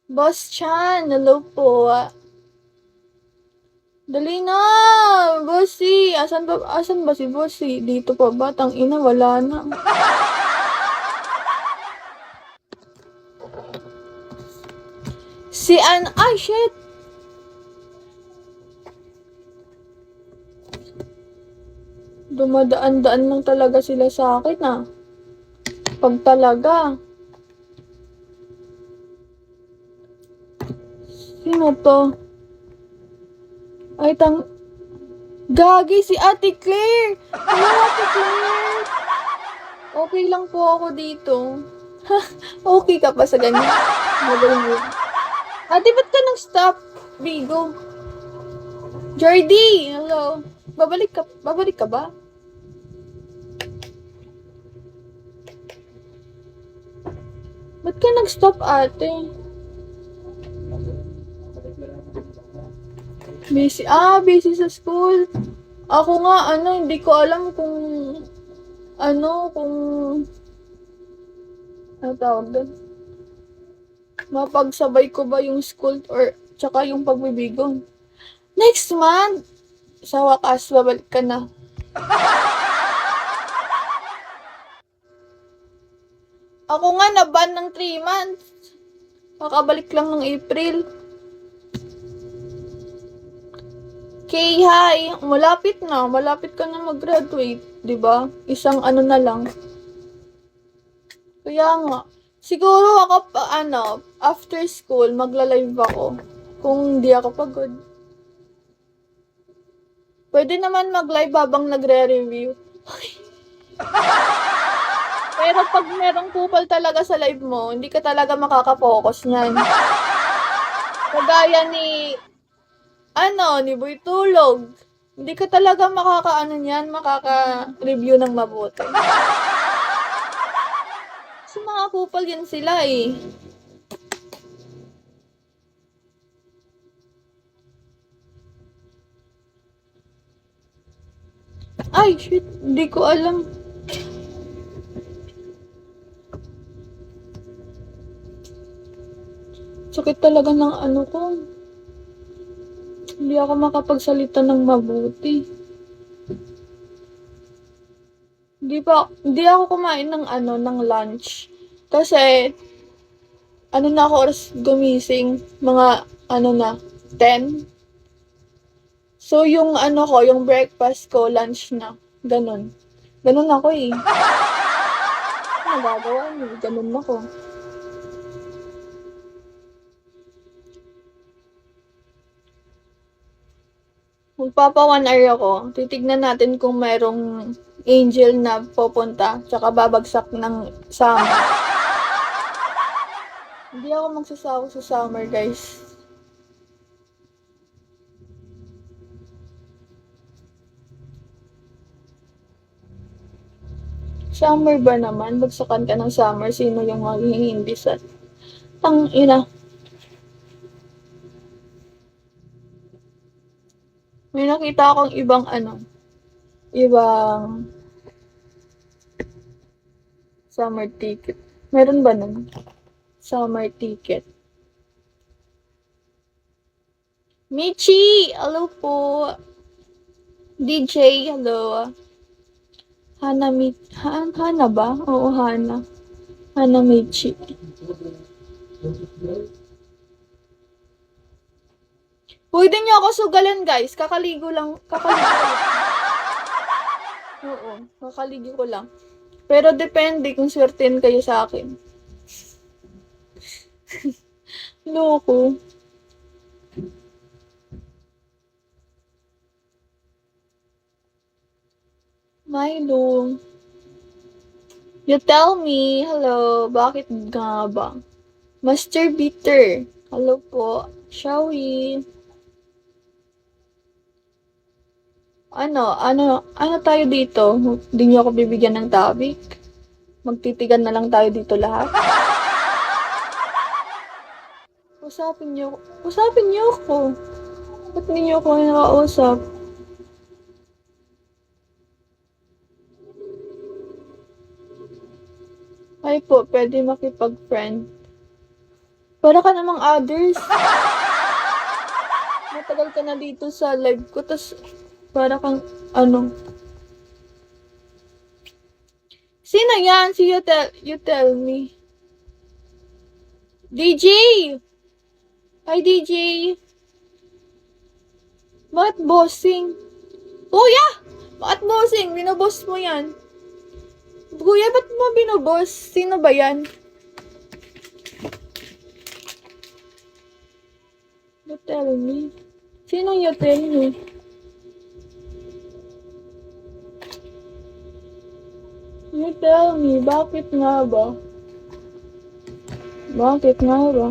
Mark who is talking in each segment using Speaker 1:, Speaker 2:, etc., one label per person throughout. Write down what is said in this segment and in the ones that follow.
Speaker 1: Boss Chan, hello po. Dali na, Bossy. Asan ba si Bossy? Dito pa ba? Ina, wala na. Ay, shit. Dumadaan-daan lang talaga sila sa akin, ah. Pag talaga. Sino to? Ay, Gagi, si Ate Claire! Hello, Ate Claire! Okay lang po ako dito. Okay ka pa sa ganyan? Magaling mo. Ate, ba't ka nag-stop? Bigo. Jordy! Hello. Babalik ka ba? Ba't ka nag-stop, ate? Busy sa school. Ako nga, hindi ko alam kung, tawag doon? Mapagsabay ko ba yung school or tsaka yung pagbibigo? Next month! Sa wakas, babalik ka na. Ako nga, na-ban ng 3 months. Kakabalik lang ng April. Okay, hi! Malapit na. Malapit ka na mag-graduate. 'Di ba? Isang na lang. Kaya nga. Siguro ako, after school, magla-live ako. Kung hindi ako pagod. Pwede naman mag-live habang nagre-review. Pero pag merong kupal talaga sa live mo, hindi ka talaga makaka-focus niyan. Kagaya ni Boy Tulog. Hindi ka talaga makaka-review ng mabuti. Kasi mga kupal yan sila eh. Ay, shit. Hindi ko alam. Sakit talaga ng ko. Hindi ako makapagsalita ng mabuti. Hindi ako kumain ng lunch. Kasi, na ako oras gumising? Mga, na, 10. So, yung yung breakfast ko, lunch na. Ganun. Ganun ako eh. Nagagawa niyo, ganun ako. Magpapa 1 hour ako. Titignan natin kung mayroong angel na pupunta, tsaka babagsak ng summer. Hindi ako magsasawa sa summer, guys. Summer ba naman? Bagsakan ka ng summer, sino yung hindi sa ina. May nakita akong ibang summer ticket. Meron ba nun? Summer ticket. Michi! Hello po! DJ, hello. Hana ba? Oo, Hana. Hana Michi. Pwede niyo ako sugalan, guys. Kakaligo lang. Oo, kakaligo ko lang. Pero depende kung swertein kayo sa akin. Loko. Milo. You tell me, hello, bakit nga ba? Master Bitter, hello po. Shall we? Ano tayo dito? Hindi niyo ako bibigyan ng topic? Magtitigan na lang tayo dito lahat? Usapin niyo ako. Ba't hindi niyo ako nakausap? Ay po, pwede makipag-friend. Para ka namang others. Matagal ka na dito sa live ko, tas para kang, ano. Sino yan? Si you tell me. DJ! Hi, DJ! Bakit bossing? Kuya! Bakit bossing? Binoboss mo yan. Kuya, ba't mo binoboss? Sino ba yan? You tell me. Sino you tell me? You tell me, bakit nga ba? Bakit nga ba?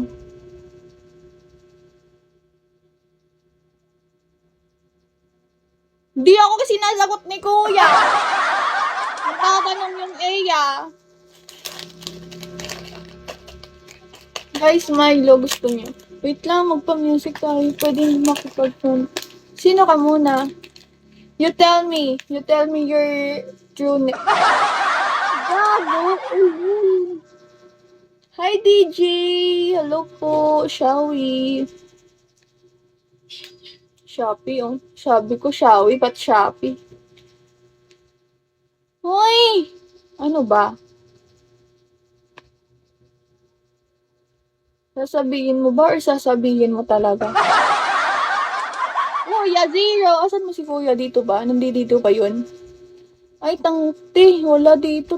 Speaker 1: Di ako kasi nasagot ni Kuya. Nakatanong yung Eya. Guys, Milo, gusto niyo. Wait lang, magpa-music tayo. Pwede makipag-phone. Sino ka muna? You tell me your true name. Gago! Hi, DJ! Hello po, Shawi. Shopee, oh. Sabi ko, Shawi, ba't Shopee? Hoy! Ano ba? Sasabihin mo ba or sasabihin mo talaga? Kuya, zero! Asan mo si Kuya? Dito ba? Nandito ba yun? Ay, tangti. Wala dito.